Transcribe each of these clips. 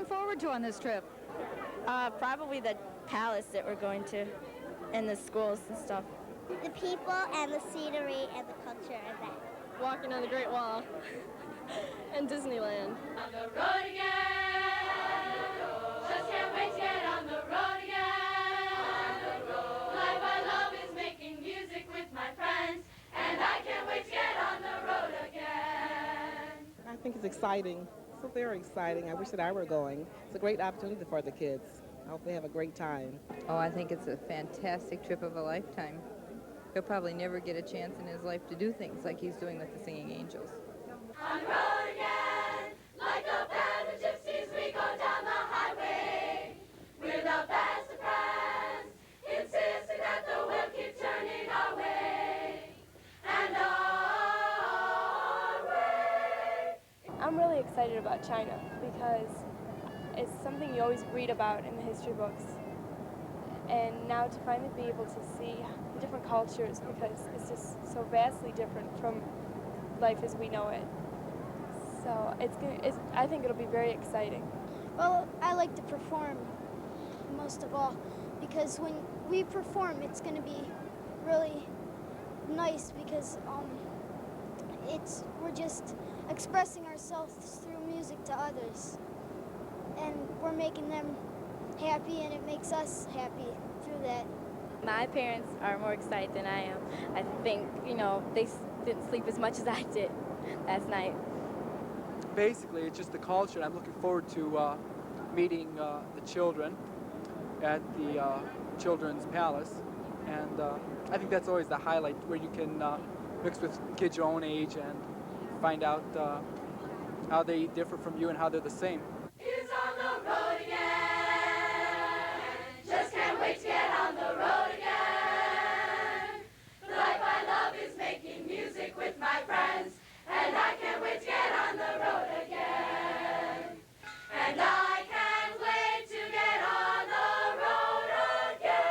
forward to on this trip? Probably the palace that we're going to and the schools and stuff. The people and the scenery and the culture and that. Walking on the Great Wall and Disneyland. On the road again. Just can't wait to get on the road again. Life I love is making music with my friends, and I can't wait to get on the road again. I think it's exciting. So very exciting. I wish that I were going. It's a great opportunity for the kids. I hope they have a great time. Oh, I think it's a fantastic trip of a lifetime. He'll probably never get a chance in his life to do things like he's doing with the Singing Angels. On the road again, like a band of gypsies, we go down the highway. We're the best of friends, insisting that the wheel keep turning our way. And our way. I'm really excited about China because it's something you always read about in the history books. And now to finally be able to see the different cultures, because it's just so vastly different from life as we know it. So I think it'll be very exciting. Well, I like to perform most of all, because when we perform, it's going to be really nice because we're just expressing ourselves through music to others, and we're making them happy, and it makes us happy through that. My parents are more excited than I am. I think, they didn't sleep as much as I did last night. Basically, it's just the culture. I'm looking forward to meeting the children at the Children's Palace. And I think that's always the highlight, where you can mix with kids your own age and find out how they differ from you and how they're the same. Is on the road again. Just can't wait to get on the road again. The life I love is making music with my friends, and I can't wait to get on the road again. And I can't wait to get on the road again.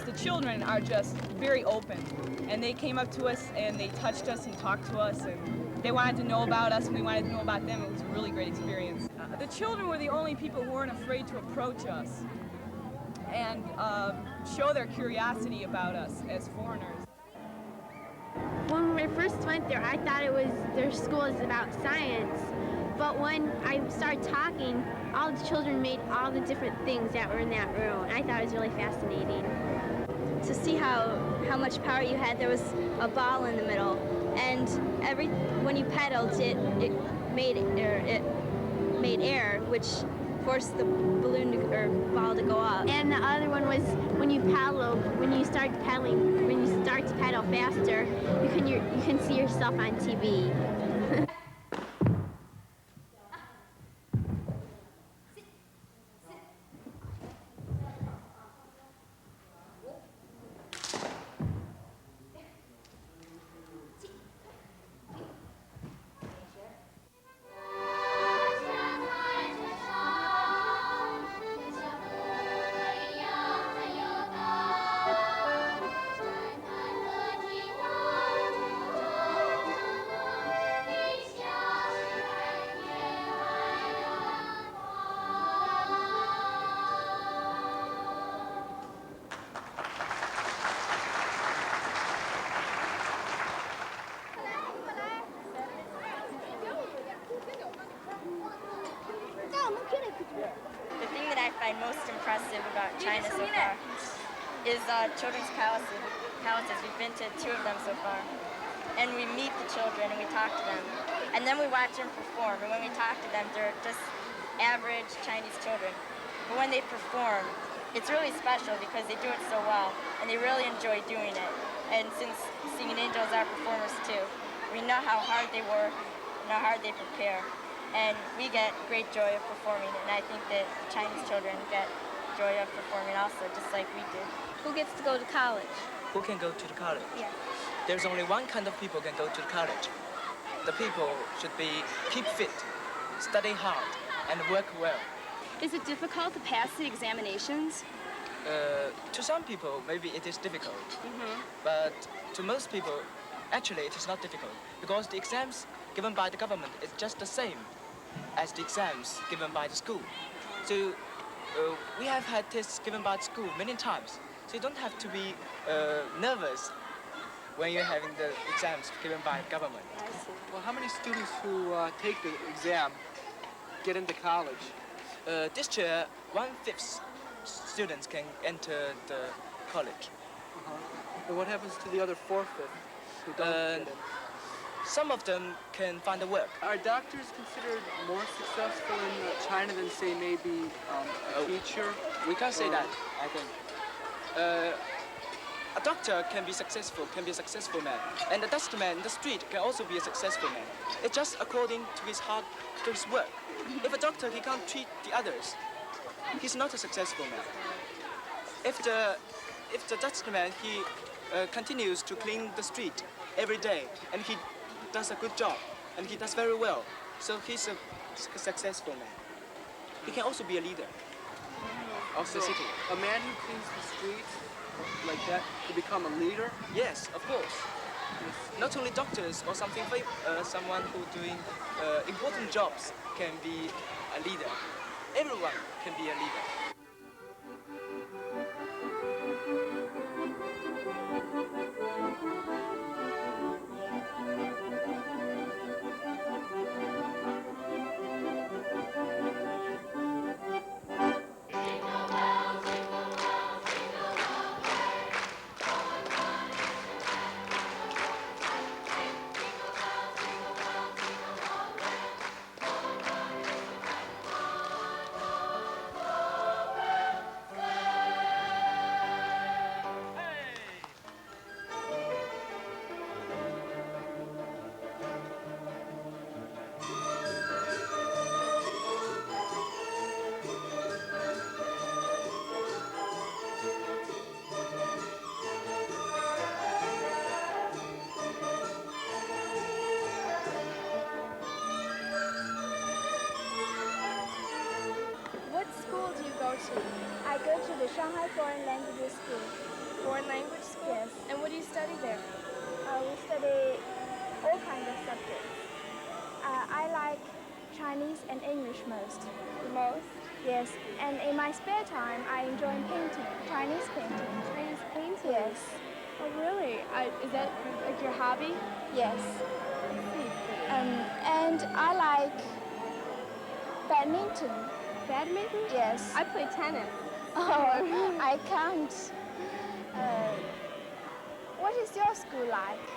The children are just very open, and they came up to us and they touched us and talked to us, and they wanted to know about us and we wanted to know about them. It was a really great experience. The children were the only people who weren't afraid to approach us and show their curiosity about us as foreigners. When we first went there, I thought their school is about science, but when I started talking, all the children made all the different things that were in that room. I thought it was really fascinating. To see how much power you had, there was a ball in the middle, and when you pedaled, it made air, which forced the ball to go up. And the other one was when you start to pedal faster, you can see yourself on TV. The thing that I find most impressive about China so far is children's palaces. We've been to 2 of them so far. And we meet the children and we talk to them. And then we watch them perform. And when we talk to them, they're just average Chinese children. But when they perform, it's really special because they do it so well. And they really enjoy doing it. And since Singing Angels are performers too, we know how hard they work and how hard they prepare. And we get great joy of performing, and I think that Chinese children get joy of performing also, just like we did. Who gets to go to college? Who can go to the college? Yeah. There's only one kind of people can go to the college. The people should be keep fit, study hard, and work well. Is it difficult to pass the examinations? To some people, maybe it is difficult. But to most people, actually, it is not difficult because the exams given by the government is just the same as the exams given by the school. So we have had tests given by the school many times. So you don't have to be nervous when you're having the exams given by government. Well, how many students who take the exam get into college? This year, 1/5 students can enter the college. And what happens to the other 4/5 who don't get in? Some of them can find a work. Are doctors considered more successful in China than, say, maybe a teacher? We can't say that, I think. A doctor can be a successful man. And a dustman in the street can also be a successful man. It's just according to his work. If a doctor, he can't treat the others, he's not a successful man. If the dustman, he continues to clean the street every day, and he does a good job, and he does very well, so he's a successful man. He can also be a leader of the city. A man who cleans the streets like that to become a leader? Yes, of course. Not only doctors or someone who doing important jobs can be a leader. Everyone can be a leader. What school do you go to? I go to the Shanghai Foreign Languages School. Foreign language school? Yes. And what do you study there? We study all kinds of subjects. I like Chinese and English most. The most? Yes, and in my spare time, I enjoy painting, Chinese painting. Chinese painting? Yes. Oh, really? Is that like your hobby? Yes. And I like badminton. Badminton? Yes. I play tennis. Oh, I can't. What is your school like?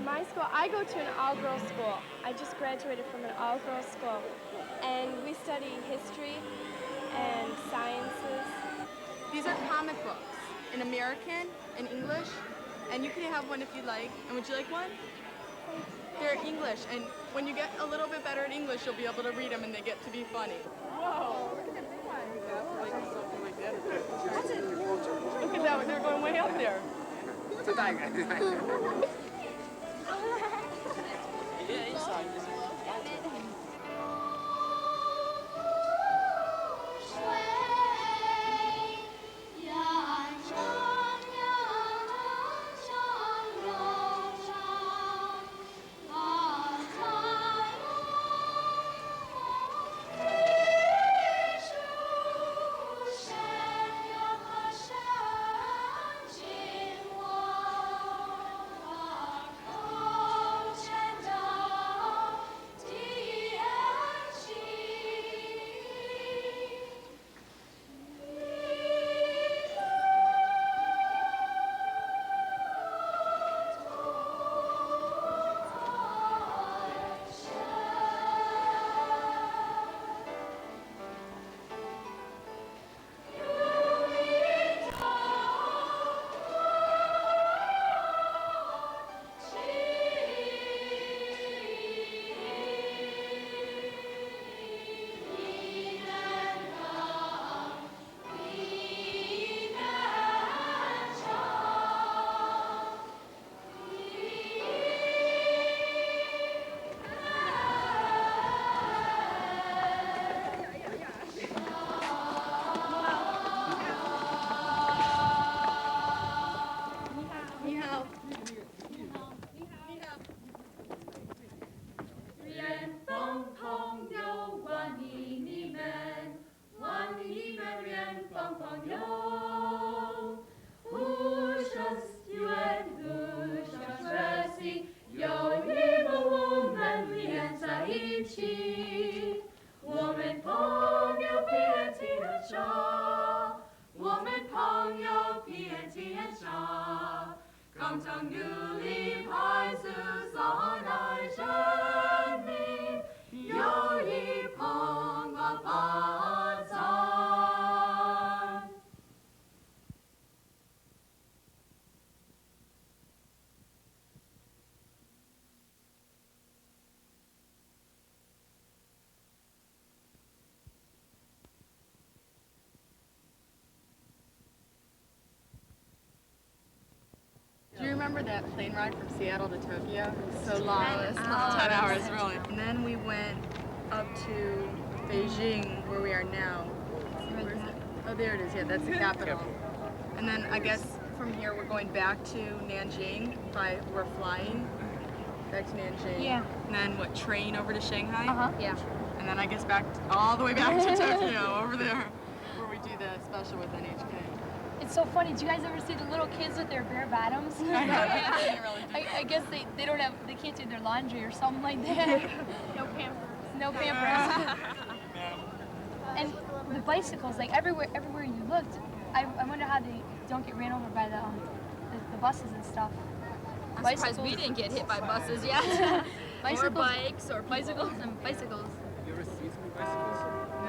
My school, I go to an all-girls school. I just graduated from an all-girls school. And we study history and sciences. These are comic books in American and English, and you can have one if you like. And would you like one? They're English, and when you get a little bit better at English, you'll be able to read them, and they get to be funny. Whoa! Look at that big one. Something like that. Look at that! They're going way up there. 这大概。友，互相愿，互相学习，有一梦我们连在一起。我们朋友遍地而上，我们朋友遍地而上，刚强有力，孩子上来证明，有一朋啊把赞。Do you remember that plane ride from Seattle to Tokyo? So long. 10 hours, really. And then we went up to Beijing, where we are now. Where is it? Oh, there it is. Yeah, that's the capital. And then I guess from here we're going back to Nanjing. We're flying back to Nanjing. Yeah. And then what? Train over to Shanghai. Yeah. And then I guess all the way back to Tokyo over there, where we do the special with NHK. It's so funny. Do you guys ever see the little kids with their bare bottoms? I guess they can't do their laundry or something like that. No pampers. No pampers. And the bicycles, like everywhere you looked, I wonder how they don't get ran over by the buses and stuff. I'm surprised we didn't get hit by buses yet. Bicycles. Or bikes or bicycles and bicycles. You ever see so many bicycles?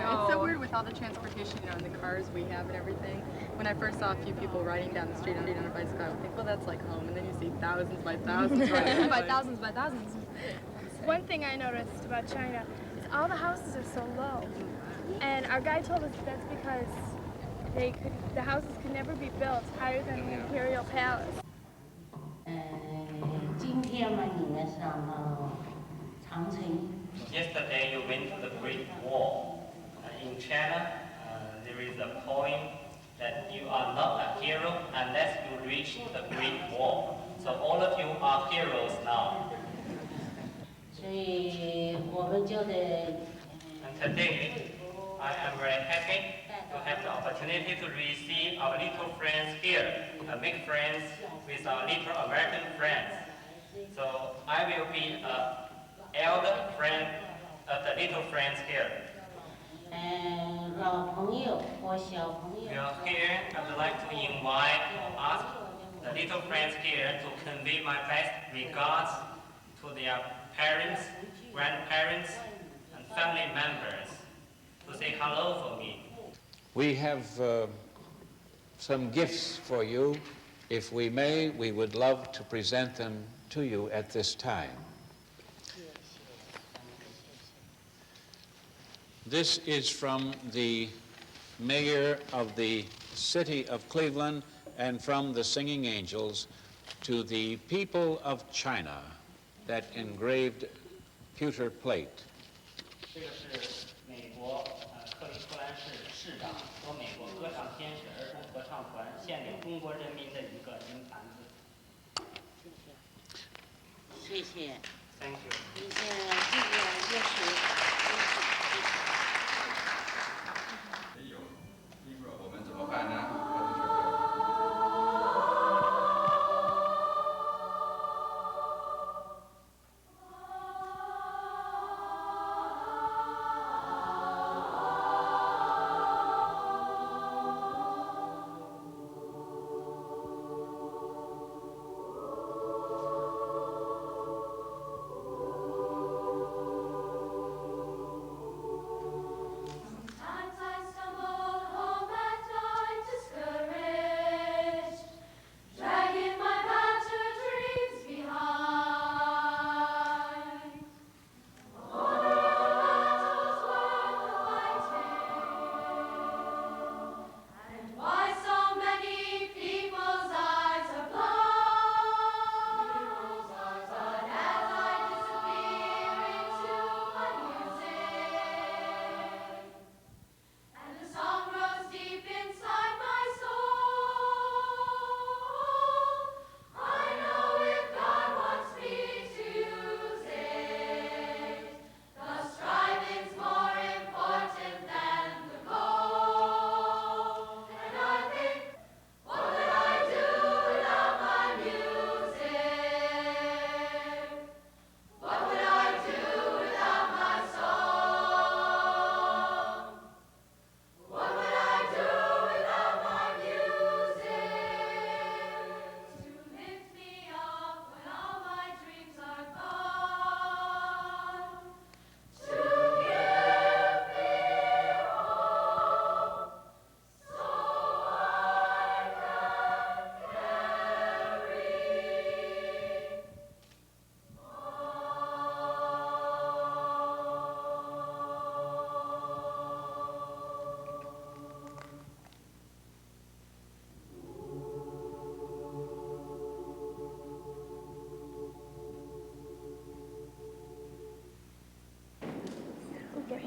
No. It's so weird with all the transportation, and the cars we have and everything. When I first saw a few people riding down the street on a bicycle, I would think, well, that's like home. And then you see thousands by thousands riding by thousands by thousands. One thing I noticed about China is all the houses are so low. And our guide told us that's because the houses could never be built higher than the Imperial Palace. 今天嘛，你们上了长城。 Yesterday you went to the Great Wall. In China, there is a poem that you are not a hero unless you reach the Great Wall. So all of you are heroes now. 所以我们就得。 And today, I am very happy to have the opportunity to receive our little friends here, make friends with our little American friends. So I will be an elder friend of the little friends here. 老朋友或小朋友。 We are here. I would like to invite or ask the little friends here to convey my best regards to their parents, grandparents, and family members. To say hello for me. We have some gifts for you. If we may, we would love to present them to you at this time. This is from the mayor of the city of Cleveland and from the Singing Angels to the people of China, that engraved pewter plate. 这个是美国克利夫兰市市长和美国歌唱天使儿童合唱团献给中国人民的一个银盘子。谢谢。Thank you. 这个就是。没有，一会儿我们怎么办呢？ 我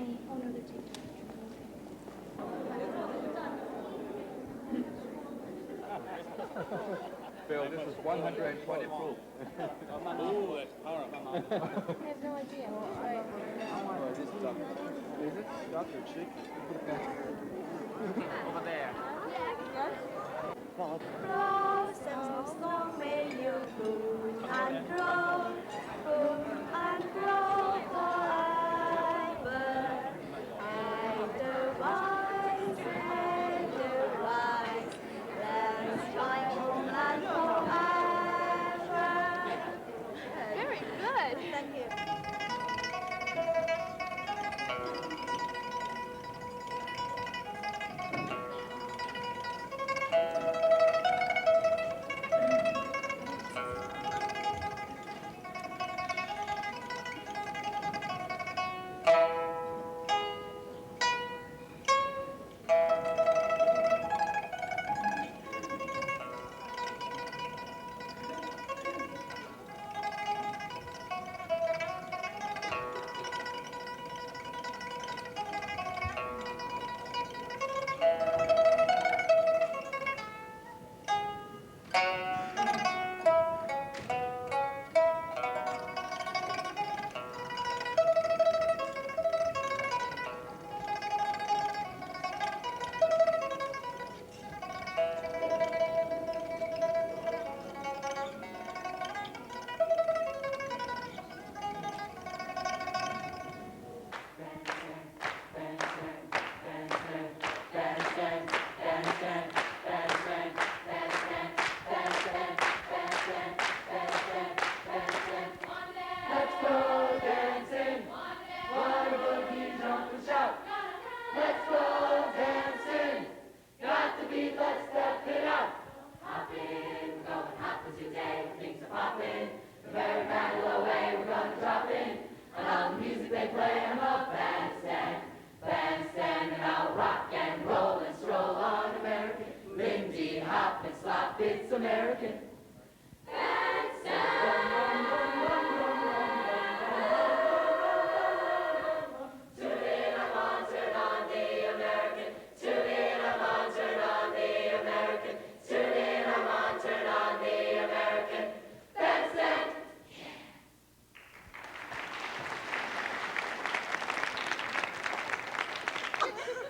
Oh no, they're taking Bill, this is 120 proof. Ooh, that's powerful. I have no idea. This is Dr. Is it Dr. Chick? Over there. Blossoms long may you bloom and grow forever. Edelweiss, Edelweiss, let's fly home and forever. Very good. Thank you.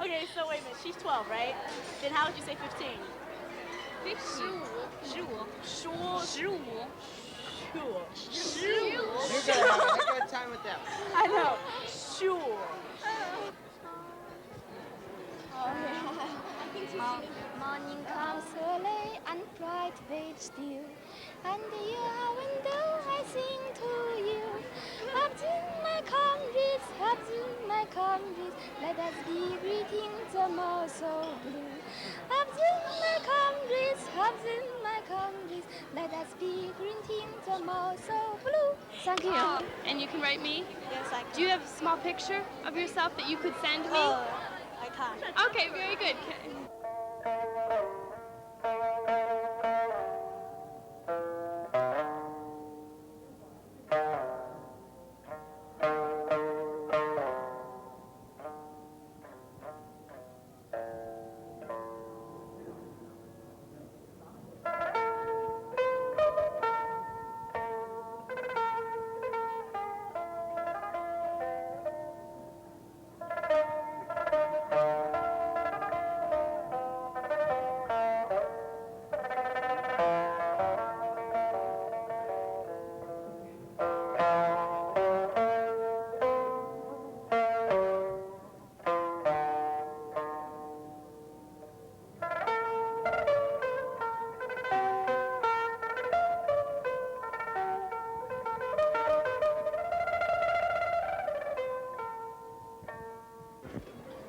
Okay, so wait a minute. She's 12, right? Then how would you say 15? 15. 15. You're gonna have a heck of a time with them. I know. Sure. Morning comes early and bright waves dew, and your window I sing to you. Absent my comrades, let us be greeting the morn so blue. Absent my comrades, let us be greeting the morn so blue. Thank you. And you can write me? Yes, I can. Do you have a small picture of yourself that you could send me? I can't. Okay, very good.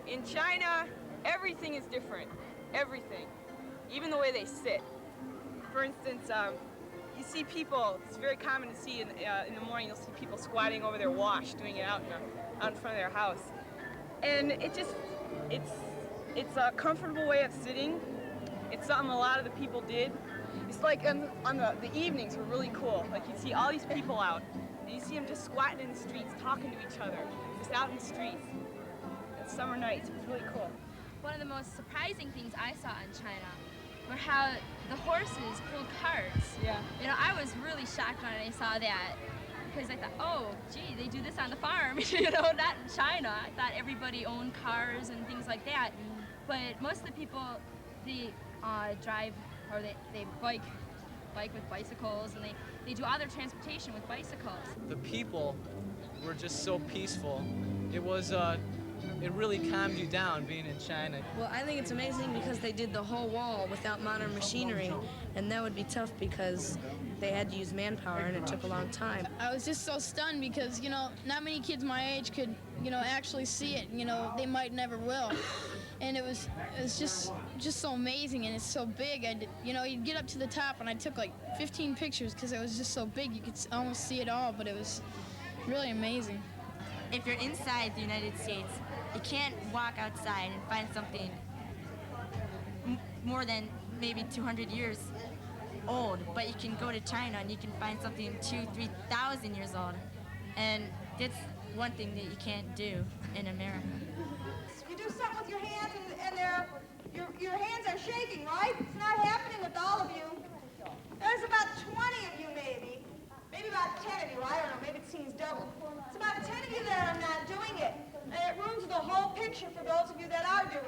In China, everything is different. Everything. Even the way they sit. For instance, you see people, it's very common to see in the morning, you'll see people squatting over their wash, doing it out in front of their house. And it's a comfortable way of sitting. It's something a lot of the people did. It's like on the evenings were really cool. Like you'd see all these people out, and you see them just squatting in the streets, talking to each other, just out in the streets. summer nights. It was really cool. One of the most surprising things I saw in China were how the horses pulled carts. Yeah. You know, I was really shocked when I saw that because I thought, oh, gee, they do this on the farm, you know, not in China. I thought everybody owned cars and things like that. But most of the people, they drive or they bike with bicycles, and they do all their transportation with bicycles. The people were just so peaceful. It really calmed you down being in China. Well, I think it's amazing because they did the whole wall without modern machinery, and that would be tough because they had to use manpower and it took a long time. I was just so stunned because, you know, not many kids my age could, you know, actually see it. You know, they might never will. And it was just so amazing, and it's so big. You'd get up to the top, and I took like 15 pictures because it was just so big. You could almost see it all, but it was really amazing. If you're inside the United States, you can't walk outside and find something more than maybe 200 years old, but you can go to China and you can find something 2,000-3,000 years old, and that's one thing that you can't do in America. You do something with your hands, and your hands are shaking, right? It's not happening with all of you. There's about 20 of you, maybe about 10 of you. I don't know. Maybe it seems double. It's about 10 of you that are not doing it, and it ruins the whole picture for those of you that are doing